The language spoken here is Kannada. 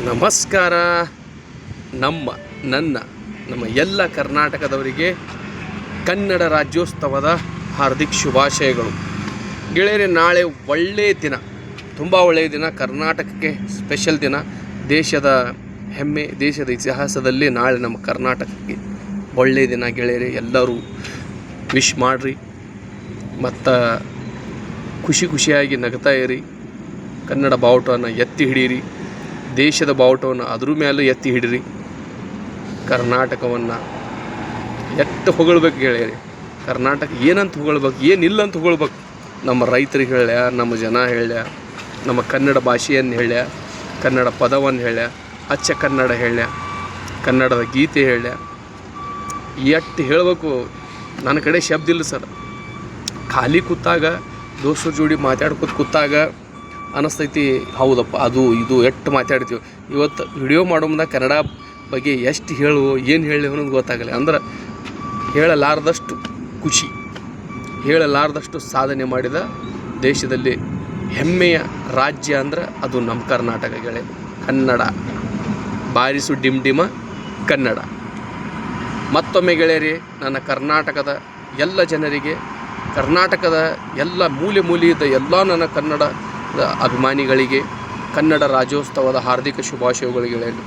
ನಮಸ್ಕಾರ. ನಮ್ಮ ಎಲ್ಲ ಕರ್ನಾಟಕದವರಿಗೆ ಕನ್ನಡ ರಾಜ್ಯೋತ್ಸವದ ಹಾರ್ದಿಕ ಶುಭಾಶಯಗಳು. ಗೆಳೆಯರೆ, ನಾಳೆ ಒಳ್ಳೆಯ ದಿನ, ತುಂಬ ಒಳ್ಳೆಯ ದಿನ, ಕರ್ನಾಟಕಕ್ಕೆ ಸ್ಪೆಷಲ್ ದಿನ, ದೇಶದ ಹೆಮ್ಮೆ, ದೇಶದ ಇತಿಹಾಸದಲ್ಲಿ ನಾಳೆ ನಮ್ಮ ಕರ್ನಾಟಕಕ್ಕೆ ಒಳ್ಳೆಯ ದಿನ. ಗೆಳೆಯರೆ, ಎಲ್ಲರೂ ವಿಶ್ ಮಾಡಿರಿ ಮತ್ತು ಖುಷಿಯಾಗಿ ನಗ್ತಾ ಇರಿ. ಕನ್ನಡ ಬಾವುಟವನ್ನು ಎತ್ತಿ ಹಿಡೀರಿ, ದೇಶದ ಬಾವುಟವನ್ನು ಅದ್ರ ಮೇಲೂ ಎತ್ತಿ ಹಿಡಿರಿ. ಕರ್ನಾಟಕವನ್ನು ಎಷ್ಟು ಹೊಗಳ್ಬೇಕು ಗೆಳೆಯರಿ. ಕರ್ನಾಟಕ ಏನಂತ ಹೊಗಳ್ಬೇಕು, ಏನಿಲ್ಲ ಅಂತ ಹೊಗಳ್ಬೇಕು. ನಮ್ಮ ರೈತರಿಗೆ ಹೇಳ್ಯ, ನಮ್ಮ ಜನ ಹೇಳ್ಯ, ನಮ್ಮ ಕನ್ನಡ ಭಾಷೆಯನ್ನು ಹೇಳ್ಯ, ಕನ್ನಡ ಪದವನ್ನು ಹೇಳ್ಯ, ಅಚ್ಚ ಕನ್ನಡ ಹೇಳ್ಯ, ಕನ್ನಡದ ಗೀತೆ ಹೇಳ್ಯ. ಎಷ್ಟು ಹೇಳಬೇಕು, ನನ್ನ ಕಡೆ ಶಬ್ದ ಇಲ್ಲ ಸರ್. ಖಾಲಿ ಕೂತಾಗ ದೋಸ್ತರ ಜೋಡಿ ಕೂತಾಗ ಅನ್ನಿಸ್ತೈತಿ, ಹೌದಪ್ಪ ಅದು ಇದು ಎಷ್ಟು ಮಾತಾಡ್ತೀವಿ. ಇವತ್ತು ವಿಡಿಯೋ ಮಾಡೋ ಮುಂದೆ ಕನ್ನಡ ಬಗ್ಗೆ ಎಷ್ಟು ಏನು ಹೇಳಿ ಅನ್ನೋದು ಗೊತ್ತಾಗಲ್ಲ. ಅಂದ್ರೆ ಹೇಳಲಾರ್ದಷ್ಟು ಖುಷಿ, ಹೇಳಲಾರ್ದಷ್ಟು ಸಾಧನೆ ಮಾಡಿದ ದೇಶದಲ್ಲಿ ಹೆಮ್ಮೆಯ ರಾಜ್ಯ ಅಂದ್ರೆ ಅದು ನಮ್ಮ ಕರ್ನಾಟಕ ಗೆಳೆಯ. ಕನ್ನಡ ಬಾರಿಸು ಡಿಮ್ ಕನ್ನಡ. ಮತ್ತೊಮ್ಮೆ ಗೆಳೆಯರಿ, ನನ್ನ ಕರ್ನಾಟಕದ ಎಲ್ಲ ಜನರಿಗೆ, ಕರ್ನಾಟಕದ ಎಲ್ಲ ಮೂಲೆಯಿಂದ ಎಲ್ಲ ನನ್ನ ಕನ್ನಡ ಅಭಿಮಾನಿಗಳಿಗೆ ಕನ್ನಡ ರಾಜ್ಯೋತ್ಸವದ ಹಾರ್ದಿಕ ಶುಭಾಶಯಗಳು ಗೆಳೆಯರು.